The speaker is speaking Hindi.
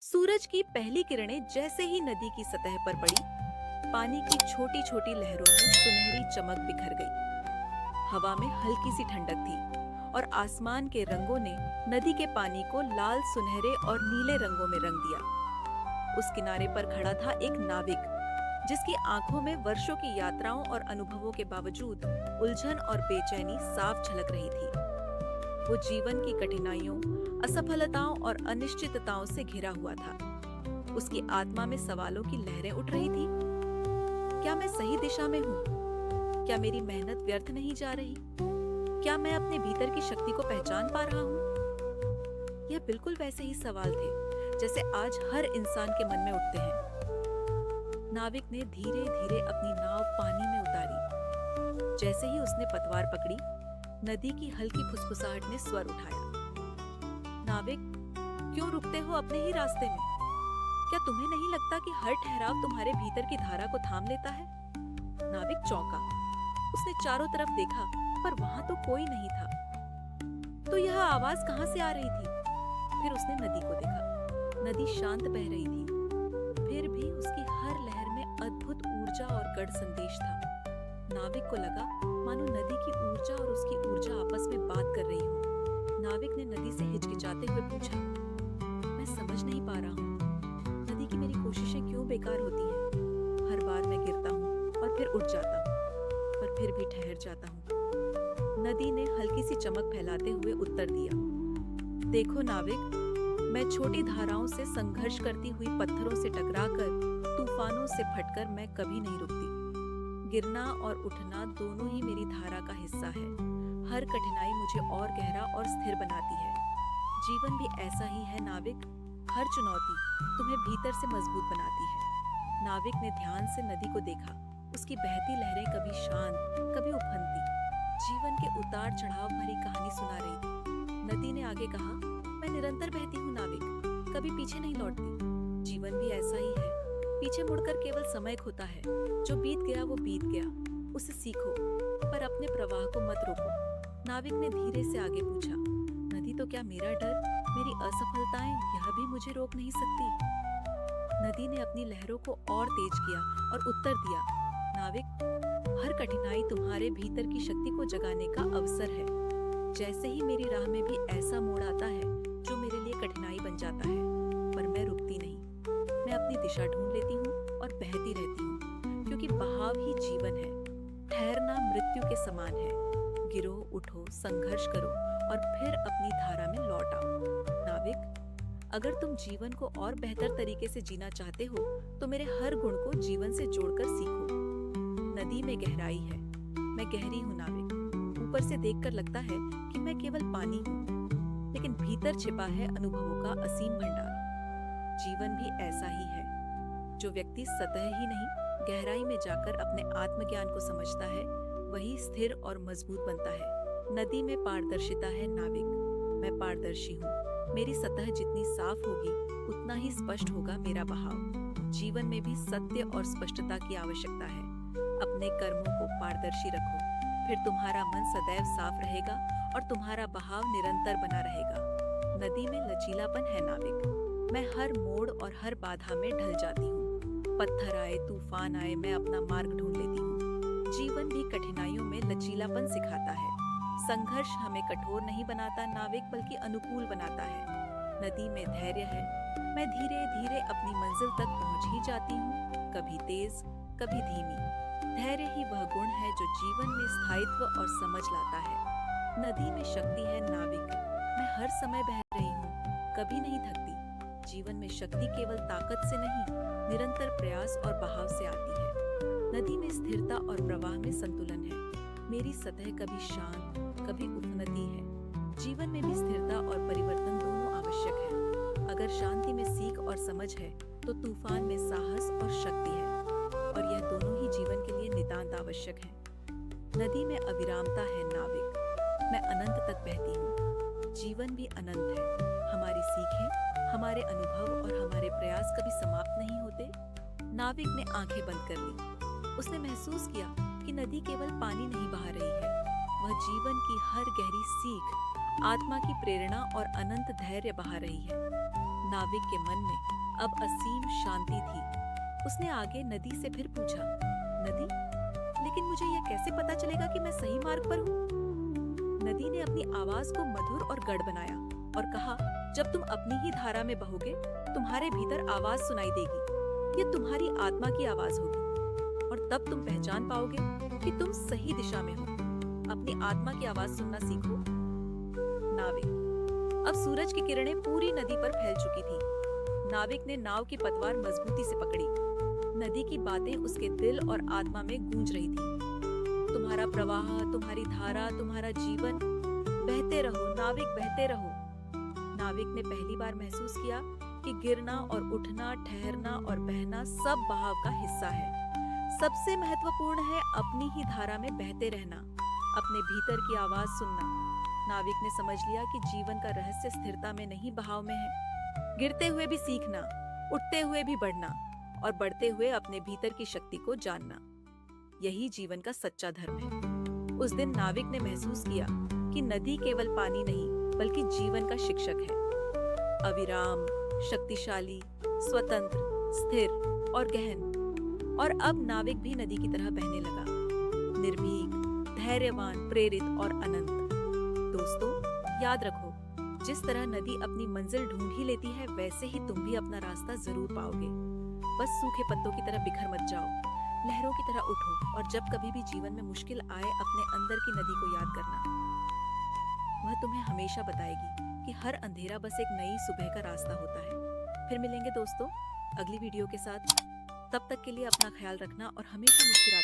सूरज की पहली किरणें जैसे ही नदी की सतह पर पड़ी, पानी की छोटी छोटी लहरों में सुनहरी चमक बिखर गई। हवा में हल्की सी ठंडक थी और आसमान के रंगों ने नदी के पानी को लाल, सुनहरे और नीले रंगों में रंग दिया। उस किनारे पर खड़ा था एक नाविक, जिसकी आंखों में वर्षों की यात्राओं और अनुभवों के बावजूद उलझन और बेचैनी साफ झलक रही थी। वो जीवन की कठिनाइयों, असफलताओं और अनिश्चितताओं से घिरा हुआ था। उसकी आत्मा में सवालों की लहरें उठ रही थी। क्या मैं सही दिशा में हूँ? क्या मेरी मेहनत व्यर्थ नहीं जा रही? क्या मैं अपने भीतर की शक्ति को पहचान पा रहा हूँ? यह बिल्कुल वैसे ही सवाल थे जैसे आज हर इंसान के मन में उठते हैं। नाविक ने धीरे धीरे अपनी नाव पानी में उतारी। जैसे ही उसने पतवार पकड़ी, नदी की हल्की फुसफुसाहट ने स्वर उठाया। नाविक, क्यों रुकते हो अपने ही रास्ते में? क्या तुम्हें नहीं लगता कि हर ठहराव तुम्हारे भीतर की धारा को थाम लेता है? नाविक चौंका। उसने चारों तरफ देखा, पर वहां तो कोई नहीं था। तो यह आवाज कहां से आ रही थी? फिर उसने नदी को देखा। नदी शांत बह रही थी, फिर भी उसकी हर लहर में अद्भुत ऊर्जा और गढ़ संदेश था। नाविक को लगा मानो नदी की ऊर्जा और उसकी ऊर्जा आपस में बात कर रही हो। नाविक ने नदी से हिचकिचाते हुए पूछा, मैं समझ नहीं पा रहा हूँ, नदी की मेरी कोशिशें क्यों बेकार होती हैं? हर बार मैं गिरता हूँ और फिर उठ जाता हूँ, पर फिर भी ठहर जाता हूँ। नदी ने हल्की सी चमक फैलाते हुए उत्तर दिया, देखो नाविक, मैं छोटी धाराओं से संघर्ष करती हुई पत्थरों से टकराकर, तूफानों से फटकर मैं कभी नहीं रुकती। गिरना और उठना दोनों ही मेरी धारा का हिस्सा है। हर कठिनाई मुझे और गहरा और स्थिर बनाती है। जीवन भी ऐसा ही है नाविक। हर चुनौती तुम्हें भीतर से मजबूत बनाती है। नाविक ने ध्यान से नदी को देखा। उसकी बहती लहरें कभी शांत, कभी उफनती, जीवन के उतार चढ़ाव भरी कहानी सुना रही थी। नदी ने आगे कहा, मैं निरंतर बहती हूँ नाविक, कभी पीछे नहीं लौटती। जीवन भी ऐसा ही है। पीछे मुड़कर केवल समय खोता है। जो बीत गया वो बीत गया, उसे सीखो, पर अपने प्रवाह को मत रोको। नाविक ने धीरे से आगे पूछा, नदी, तो क्या मेरा डर, मेरी असफलताएं, यह भी मुझे रोक नहीं सकती? नदी ने अपनी लहरों को और तेज किया और उत्तर दिया, नाविक, हर कठिनाई तुम्हारे भीतर की शक्ति को जगाने का अवसर है। जैसे ही मेरी राह में भी ऐसा मोड़ आता है जो मेरे लिए कठिनाई बन जाता है, पर मैं रुकती नहीं। मैं अपनी दिशा ढूंढ लेती हूँ और बहती रहती हूँ, क्योंकि बहाव ही जीवन है। ठहरना मृत्यु के समान है। गिरो, उठो, संघर्ष करो और फिर अपनी धारा में लौट आओ। नाविक, अगर तुम जीवन को और बेहतर तरीके से जीना चाहते हो, तो मेरे हर गुण को जीवन से जोड़कर सीखो। नदी में गहराई है, मैं गहरी हूँ नाविक। ऊपर से देखकर लगता है कि मैं केवल पानी हूँ, लेकिन भीतर छिपा है अनुभवों का असीम भंडार। जीवन भी ऐसा ही है। जो व्यक्ति सतह ही नहीं, गहराई में जाकर अपने आत्मज्ञान को समझता है, वही स्थिर और मजबूत बनता है। नदी में पारदर्शिता है नाविक। मैं पारदर्शी हूँ। मेरी सतह जितनी साफ होगी, उतना ही स्पष्ट होगा मेरा बहाव। जीवन में भी सत्य और स्पष्टता की आवश्यकता है। अपने कर्मों को पारदर्शी रखो, फिर तुम्हारा मन सदैव साफ रहेगा और तुम्हारा बहाव निरंतर बना रहेगा। नदी में लचीलापन है नाविक। मैं हर मोड़ और हर बाधा में ढल जाती हूँ। पत्थर आए, तूफान आए, मैं अपना मार्ग ढूंढ लेती हूँ। जीवन भी कठिनाइयों में लचीलापन सिखाता है। संघर्ष हमें कठोर नहीं बनाता नाविक, बल्कि अनुकूल बनाता है। नदी में धैर्य है। मैं धीरे धीरे अपनी मंजिल तक पहुंच ही जाती हूँ, कभी तेज, कभी धीमी। धैर्य ही वह गुण है जो जीवन में स्थायित्व और समझ लाता है। नदी में शक्ति है नाविक। मैं हर समय बह रही हूँ, कभी नहीं थकती। जीवन में शक्ति केवल ताकत से नहीं, निरंतर प्रयास और बहाव से आती है। नदी में स्थिरता और प्रवाह में संतुलन है। मेरी सतह कभी शांत, कभी उफनती है। जीवन में भी स्थिरता और परिवर्तन दोनों आवश्यक है। अगर शांति में सीख और समझ है, तो तूफान में साहस और शक्ति है, और यह दोनों ही जीवन के लिए नितांत आवश्यक है। नदी में अविरामता है नाविक। मैं अनंत तक बहती हूँ। जीवन भी अनंत है। हमारी सीखें, हमारे अनुभव और हमारे प्रयास कभी समाप्त नहीं होते। नाविक ने आंखें बंद कर ली। उसने महसूस किया कि नदी केवल पानी नहीं बहा रही है, वह जीवन की हर गहरी सीख, आत्मा की प्रेरणा और अनंत धैर्य बहा रही है। नाविक के मन में अब असीम शांति थी। उसने आगे नदी से फिर पूछा, नदी, लेकिन मुझे यह कैसे पता चलेगा कि मैं सही मार्ग पर हूँ? नदी ने अपनी आवाज को मधुर और गढ़ बनाया और कहा, जब तुम अपनी ही धारा में बहोगे, तुम्हारे भीतर आवाज सुनाई देगी। ये तुम्हारी आत्मा की आवाज होगी और तब तुम पहचान पाओगे कि तुम सही दिशा में हो। अपनी आत्मा की आवाज सुनना सीखो। नाविक। अब सूरज की किरणें पूरी नदी पर फैल चुकी थी। नाविक ने नाव की पतवार मजबूती से पकड़ी। नदी की बातें उसके दिल और आत्मा में गूंज रही थी। तुम्हारा प्रवाह, तुम्हारी धारा, तुम्हारा जीवन, बहते रहो नाविक, बहते रहो। नाविक ने पहली बार महसूस किया कि गिरना और उठना, ठहरना और बहना सब बहाव का हिस्सा है। सबसे महत्वपूर्ण है अपनी ही धारा में बहते रहना, अपने भीतर की आवाज सुनना। नाविक ने समझ लिया कि जीवन का रहस्य स्थिरता में नहीं, बहाव में है। गिरते हुए भी सीखना, उठते हुए भी बढ़ना और बढ़ते हुए अपने भीतर की शक्ति को जानना, यही जीवन का सच्चा धर्म है। उस दिन नाविक ने महसूस किया कि नदी केवल पानी नहीं, बल्कि जीवन का शिक्षक है। अविराम, शक्तिशाली, स्वतंत्र, स्थिर और गहन। और अब नाविक भी नदी की तरह बहने लगा, निर्भीक, धैर्यवान, प्रेरित और अनंत। दोस्तों, याद रखो, जिस तरह नदी अपनी मंजिल ढूंढ ही लेती है, वैसे ही तुम भी अपना रास्ता जरूर पाओगे। बस सूखे पत्तों की तरह बिखर मत जाओ, लहरों की तरह उठो और जब कभी भी जीवन में मुश्किल आए, अपने अंदर की नदी को याद करना। वह तुम्हें हमेशा बताएगी कि हर अंधेरा बस एक नई सुबह का रास्ता होता है। फिर मिलेंगे दोस्तों अगली वीडियो के साथ। तब तक के लिए अपना ख्याल रखना और हमेशा मुस्कुराते रहना।